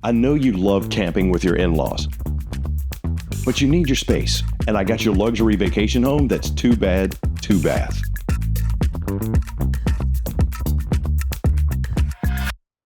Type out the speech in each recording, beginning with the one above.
I know you love camping with your in-laws, but you need your space, and I got your luxury vacation home that's 2 bed, 2 bath.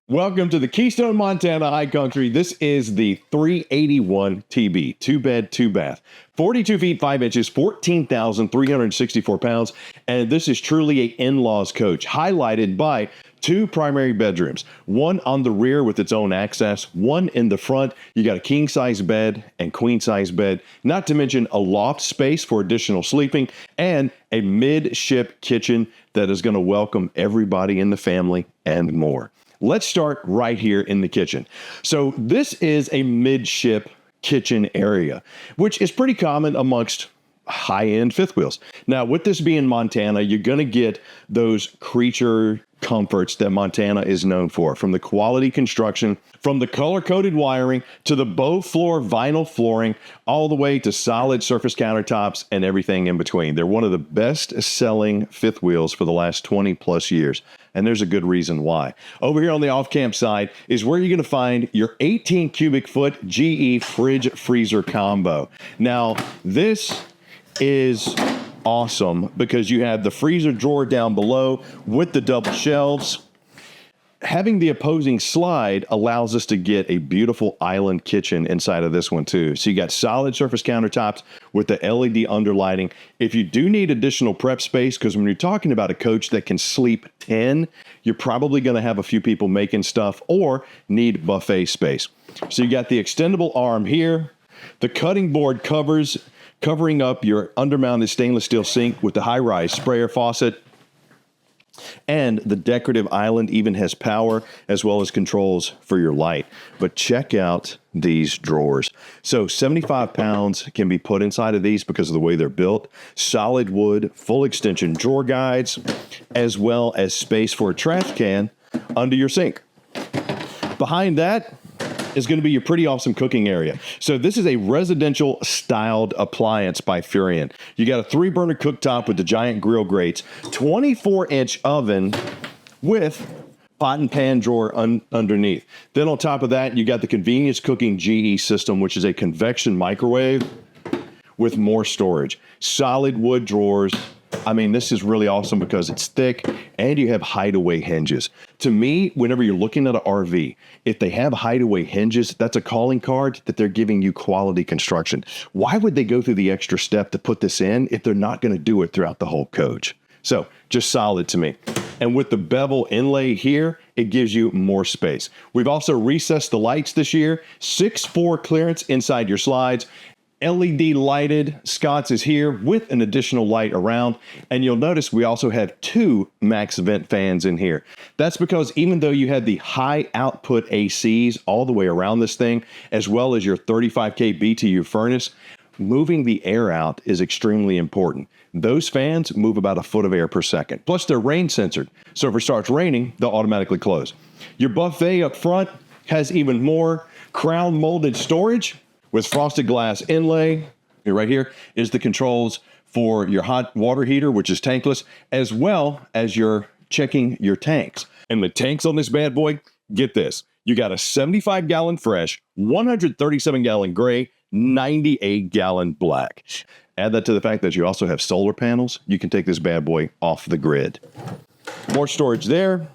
Welcome to the Keystone Montana High Country. This is the 381 TB, 2 bed, 2 bath, 42 feet 5 inches, 14,364 pounds. And this is truly an in-laws coach, highlighted by 2 primary bedrooms, one on the rear with its own access, one in the front. You got a king size bed and queen size bed, not to mention a loft space for additional sleeping and a midship kitchen that is going to welcome everybody in the family and more. Let's start right here in the kitchen. So this is a midship kitchen area, which is pretty common amongst high-end fifth wheels. Now, with this being Montana, you're going to get those creature comforts that Montana is known for, from the quality construction, from the color-coded wiring, to the bow floor vinyl flooring, all the way to solid surface countertops and everything in between. They're one of the best-selling fifth wheels for the last 20-plus years, and there's a good reason why. Over here on the off-camp side is where you're going to find your 18 cubic foot GE fridge freezer combo. Now, this is awesome because you have the freezer drawer down below with the double shelves. Having the opposing slide allows us to get a beautiful island kitchen inside of this one too. So you got solid surface countertops with the LED underlighting. If you do need additional prep space, because when you're talking about a coach that can sleep 10, you're probably going to have a few people making stuff or need buffet space. So you got the extendable arm here, the cutting board covering up your undermounted stainless steel sink with the high-rise sprayer faucet. And the decorative island even has power as well as controls for your light. But check out these drawers. So 75 pounds can be put inside of these because of the way they're built. Solid wood, full extension drawer guides, as well as space for a trash can under your sink. Behind that is going to be your pretty awesome cooking area. So this is a residential styled appliance by Furion. You got a 3-burner cooktop with the giant grill grates, 24-inch oven with pot and pan drawer underneath. Then on top of that, you got the convenience cooking GE system, which is a convection microwave with more storage. Solid wood drawers. I mean, this is really awesome because it's thick and you have hideaway hinges. To me, whenever you're looking at an RV, if they have hideaway hinges, that's a calling card that they're giving you quality construction. Why would they go through the extra step to put this in if they're not going to do it throughout the whole coach? So just solid to me. And with the bevel inlay here, it gives you more space. We've also recessed the lights this year, 6'4" clearance inside your slides. LED lighted Scott's is here with an additional light around. And you'll notice we also have 2 max vent fans in here. That's because even though you have the high output ACs all the way around this thing, as well as your 35K BTU furnace, moving the air out is extremely important. Those fans move about a foot of air per second. Plus they're rain sensored. So if it starts raining, they'll automatically close. Your buffet up front has even more crown molded storage with frosted glass inlay. Here, right here is the controls for your hot water heater, which is tankless, as well as your checking your tanks. And the tanks on this bad boy, get this. You got a 75-gallon fresh, 137-gallon gray, 98-gallon black. Add that to the fact that you also have solar panels. You can take this bad boy off the grid. More storage there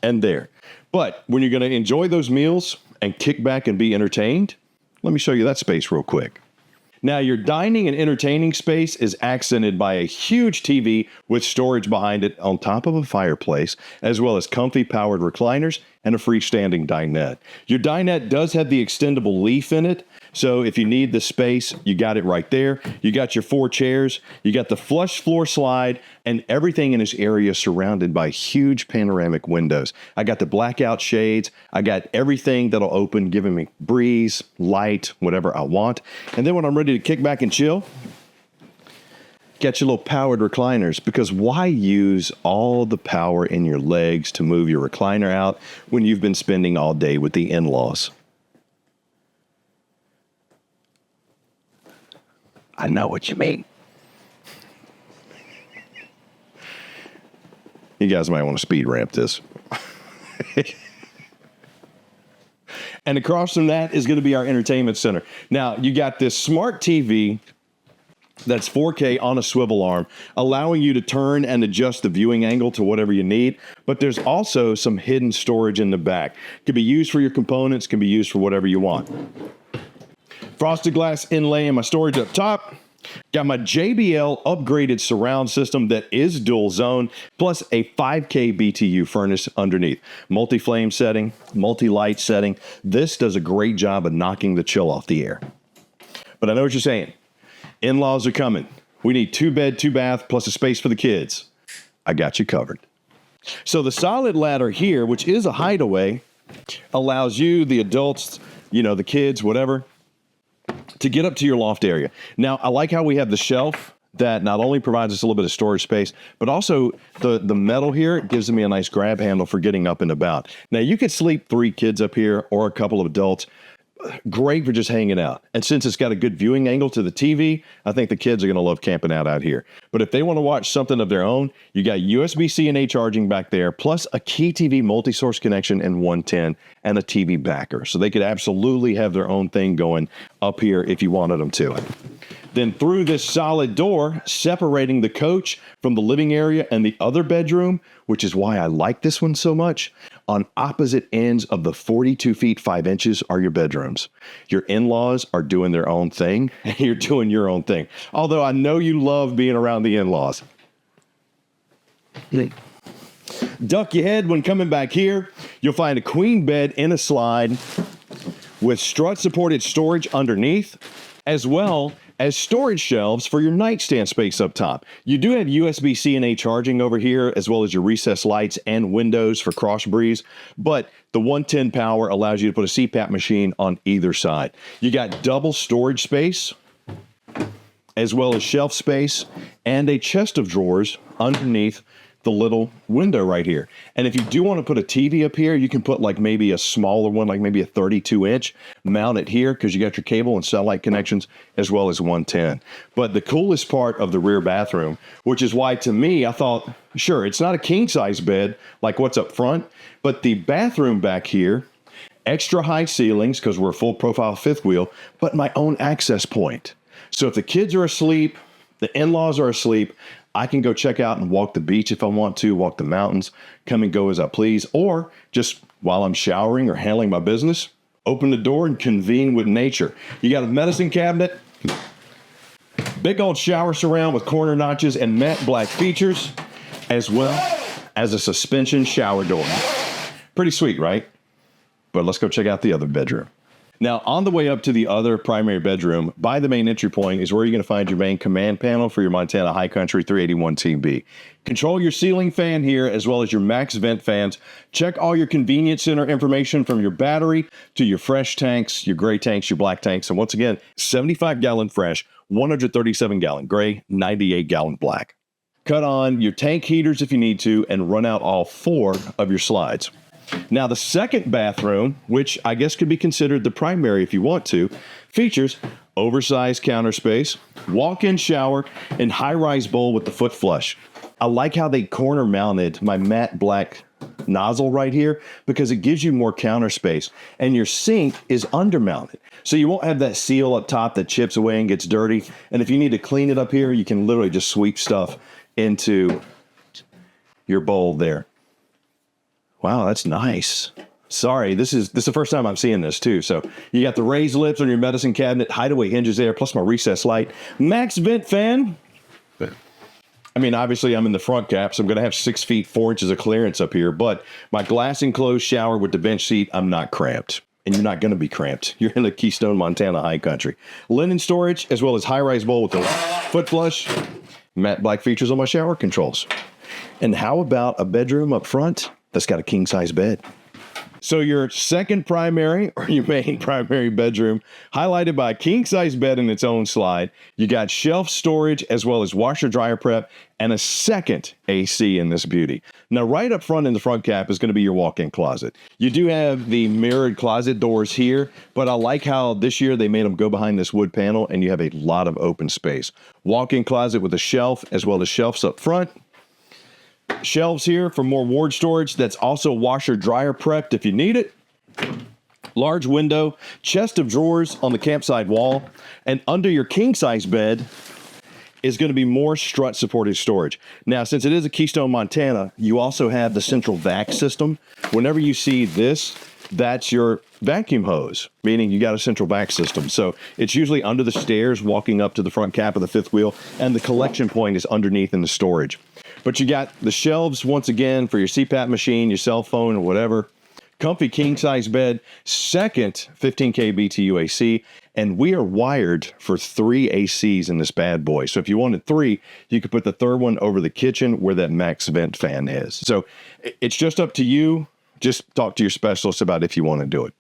and there. But when you're going to enjoy those meals and kick back and be entertained, let me show you that space real quick. Now, your dining and entertaining space is accented by a huge TV with storage behind it on top of a fireplace, as well as comfy powered recliners and a freestanding dinette. Your dinette does have the extendable leaf in it, so if you need the space, you got it right there. You got your 4 chairs, you got the flush floor slide, and everything in this area surrounded by huge panoramic windows. I got the blackout shades, I got everything that'll open, giving me breeze, light, whatever I want. And then when I'm ready to kick back and chill, get your little powered recliners, because why use all the power in your legs to move your recliner out when you've been spending all day with the in-laws? I know what you mean. You guys might want to speed ramp this. And across from that is going to be our entertainment center. Now, you got this smart TV that's 4K on a swivel arm, allowing you to turn and adjust the viewing angle to whatever you need. But there's also some hidden storage in the back. Could be used for your components, can be used for whatever you want. Frosted glass inlay in my storage up top. Got my JBL upgraded surround system that is dual zone, plus a 5K BTU furnace underneath. Multi-flame setting, multi-light setting. This does a great job of knocking the chill off the air. But I know what you're saying. In-laws are coming. We need 2 bed, 2 bath, plus a space for the kids. I got you covered. So the solid ladder here, which is a hideaway, allows you, the adults, the kids, whatever, to get up to your loft area. Now, I like how we have the shelf that not only provides us a little bit of storage space, but also the metal here gives me a nice grab handle for getting up and about. Now, you could sleep 3 kids up here or a couple of adults. Great for just hanging out. And since it's got a good viewing angle to the TV, I think the kids are going to love camping out here. But if they want to watch something of their own, you got USB-C and A charging back there, plus a Key TV multi-source connection and 110 and a TV backer. So they could absolutely have their own thing going up here if you wanted them to. Then through this solid door, separating the coach from the living area and the other bedroom, which is why I like this one so much, on opposite ends of the 42 feet 5 inches are your bedrooms. Your in-laws are doing their own thing, and you're doing your own thing. Although I know you love being around the in-laws. Duck your head when coming back here. You'll find a queen bed in a slide with strut-supported storage underneath, as well as storage shelves for your nightstand space up top. You do have USB-C and A charging over here, as well as your recessed lights and windows for cross breeze, but the 110 power allows you to put a CPAP machine on either side. You got double storage space, as well as shelf space, and a chest of drawers underneath the little window right here. And if you do want to put a TV up here, you can put like maybe a smaller one, like maybe a 32-inch, mount it here because you got your cable and satellite connections, as well as 110. But the coolest part of the rear bathroom, which is why to me, I thought, sure, it's not a king-size bed like what's up front, but the bathroom back here, extra high ceilings because we're a full profile fifth wheel, but my own access point. So if the kids are asleep, the in-laws are asleep, I can go check out and walk the beach if I want to, walk the mountains, come and go as I please, or just while I'm showering or handling my business, open the door and convene with nature. You got a medicine cabinet, big old shower surround with corner notches and matte black features, as well as a suspension shower door. Pretty sweet, right? But let's go check out the other bedroom. Now, on the way up to the other primary bedroom, by the main entry point is where you're going to find your main command panel for your Montana High Country 381 TB. Control your ceiling fan here, as well as your max vent fans. Check all your convenience center information from your battery to your fresh tanks, your gray tanks, your black tanks. And once again, 75-gallon fresh, 137-gallon gray, 98-gallon black. Cut on your tank heaters if you need to, and run out all 4 of your slides. Now, the second bathroom, which I guess could be considered the primary if you want to, features oversized counter space, walk-in shower, and high-rise bowl with the foot flush. I like how they corner mounted my matte black nozzle right here because it gives you more counter space, and your sink is undermounted. So you won't have that seal up top that chips away and gets dirty. And if you need to clean it up here, you can literally just sweep stuff into your bowl there. Wow, that's nice. Sorry, this is the first time I'm seeing this too. So you got the raised lips on your medicine cabinet, hideaway hinges there, plus my recessed light, max vent fan. I mean, obviously I'm in the front cap, so I'm going to have 6 feet 4 inches of clearance up here, but my glass enclosed shower with the bench seat, I'm not cramped. And you're not going to be cramped. You're in the Keystone Montana High Country. Linen storage, as well as high-rise bowl with the foot flush, matte black features on my shower controls. And how about a bedroom up front that's got a king-size bed? So your second primary or your main primary bedroom, highlighted by a king-size bed in its own slide. You got shelf storage as well as washer-dryer prep and a second AC in this beauty. Now, right up front in the front cap is going to be your walk-in closet. You do have the mirrored closet doors here, but I like how this year they made them go behind this wood panel and you have a lot of open space. Walk-in closet with a shelf as well as shelves up front. Shelves here for more ward storage that's also washer dryer prepped if you need it. Large window, chest of drawers on the campsite wall, and under your king-size bed is going to be more strut-supported storage. Now, since it is a Keystone Montana, you also have the central vac system. Whenever you see this, that's your vacuum hose, meaning you got a central vac system. So it's usually under the stairs walking up to the front cap of the fifth wheel, and the collection point is underneath in the storage. But you got the shelves, once again, for your CPAP machine, your cell phone, or whatever. Comfy king-size bed, second 15K BTU AC, and we are wired for 3 ACs in this bad boy. So if you wanted 3, you could put the third one over the kitchen where that max vent fan is. So it's just up to you. Just talk to your specialist about if you want to do it.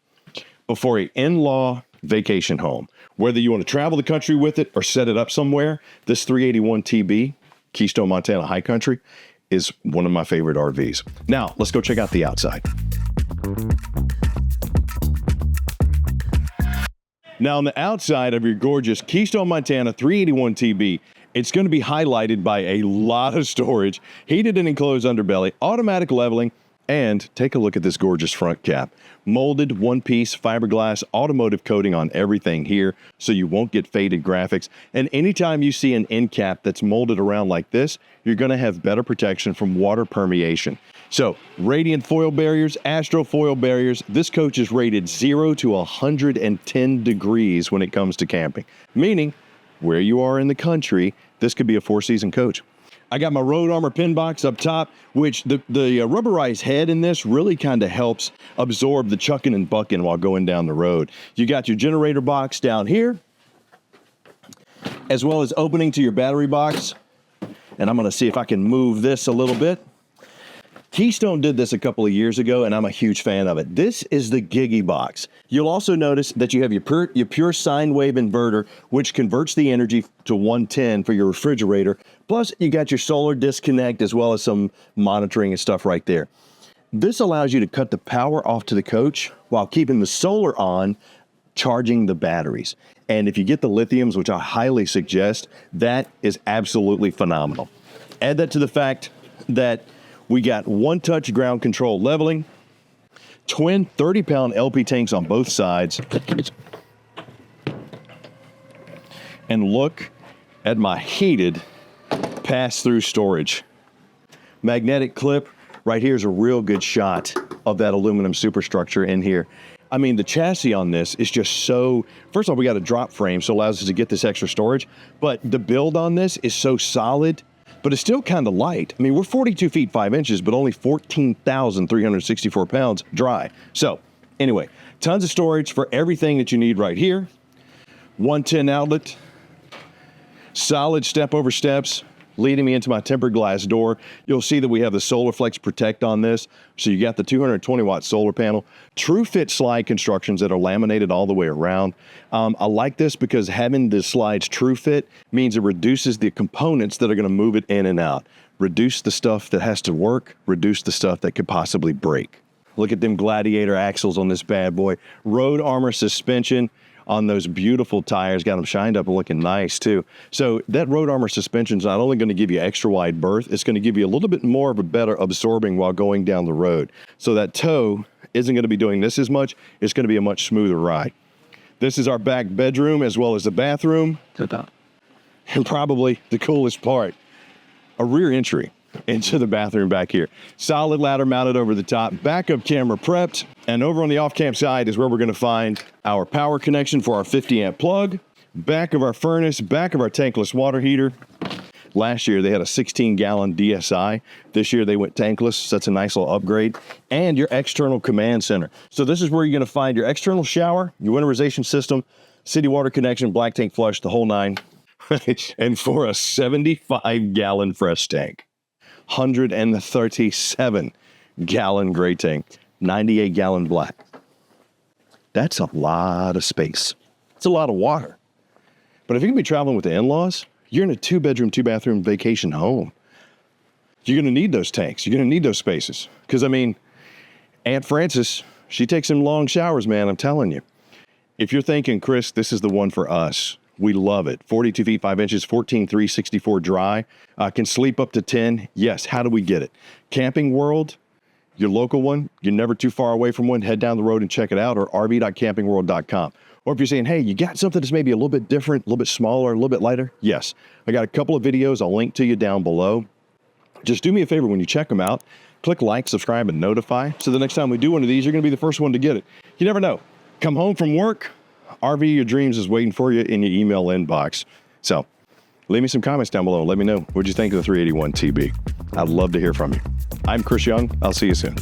But for an in-law vacation home, whether you want to travel the country with it or set it up somewhere, this 381 TB, Keystone Montana High Country, is one of my favorite RVs. Now, let's go check out the outside. Now, on the outside of your gorgeous Keystone Montana 381 TB, it's going to be highlighted by a lot of storage, heated and enclosed underbelly, automatic leveling, and take a look at this gorgeous front cap. Molded one-piece fiberglass automotive coating on everything here so you won't get faded graphics. And anytime you see an end cap that's molded around like this, you're going to have better protection from water permeation. So, radiant foil barriers, astro foil barriers. This coach is rated 0 to 110 degrees when it comes to camping, meaning where you are in the country, this could be a 4-season coach. I got my Road Armor pin box up top, which the rubberized head in this really kind of helps absorb the chucking and bucking while going down the road. You got your generator box down here, as well as opening to your battery box. And I'm going to see if I can move this a little bit. Keystone did this a couple of years ago, and I'm a huge fan of it. This is the Gigi box. You'll also notice that you have your pure sine wave inverter, which converts the energy to 110 for your refrigerator. Plus, you got your solar disconnect as well as some monitoring and stuff right there. This allows you to cut the power off to the coach while keeping the solar on, charging the batteries. And if you get the lithiums, which I highly suggest, that is absolutely phenomenal. Add that to the fact that we got one-touch ground control leveling, twin 30-pound LP tanks on both sides, and look at my heated pass-through storage. Magnetic clip right here is a real good shot of that aluminum superstructure in here. I mean, the chassis on this is just so, first of all, we got a drop frame, so it allows us to get this extra storage, but the build on this is so solid, but it's still kind of light. I mean, we're 42 feet 5 inches, but only 14,364 pounds dry. So anyway, tons of storage for everything that you need right here. 110 outlet, solid step over steps, leading me into my tempered glass door. You'll see that we have the Solar Flex Protect on this. So you got the 220 watt solar panel, true fit slide constructions that are laminated all the way around. I like this because having the slides true fit means it reduces the components that are going to move it in and out. Reduce the stuff that has to work, reduce the stuff that could possibly break. Look at them Gladiator axles on this bad boy. Road Armor suspension on those beautiful tires, got them shined up and looking nice too. So that Road Armor suspension is not only going to give you extra wide berth, it's going to give you a little bit more of a better absorbing while going down the road. So that toe isn't going to be doing this as much, it's going to be a much smoother ride. This is our back bedroom as well as the bathroom. And probably the coolest part, a rear entry into the bathroom back here. Solid ladder mounted over the top, backup camera prepped, and over on the off-camp side is where we're going to find our power connection for our 50 amp plug, back of our furnace, back of our tankless water heater. Last year they had a 16-gallon DSI. This year they went tankless, so that's a nice little upgrade. And your external command center. So this is where you're going to find your external shower, your winterization system, city water connection, black tank flush, the whole nine. And for a 75-gallon fresh tank. 137-gallon gray tank, 98-gallon black. That's a lot of space. It's a lot of water. But if you're going to be traveling with the in-laws, you're in a 2-bedroom, 2-bathroom vacation home. You're going to need those tanks. You're going to need those spaces. Because, I mean, Aunt Frances, she takes some long showers, man, I'm telling you. If you're thinking, Chris, this is the one for us, we love it. 42 feet 5 inches, 14,364 dry. Can sleep up to 10. Yes, how do we get it? Camping World your local one, you're never too far away from one, head down the road and check it out, or rv.campingworld.com. Or if you're saying, hey, you got something that's maybe a little bit different, a little bit smaller, a little bit lighter, yes. I got a couple of videos I'll link to you down below. Just do me a favor when you check them out, click like, subscribe, and notify. So the next time we do one of these, you're going to be the first one to get it. You never know. Come home from work, RV Your Dreams is waiting for you in your email inbox. So leave me some comments down below and let me know what you think of the 381 TB. I'd love to hear from you. I'm Chris Young. I'll see you soon.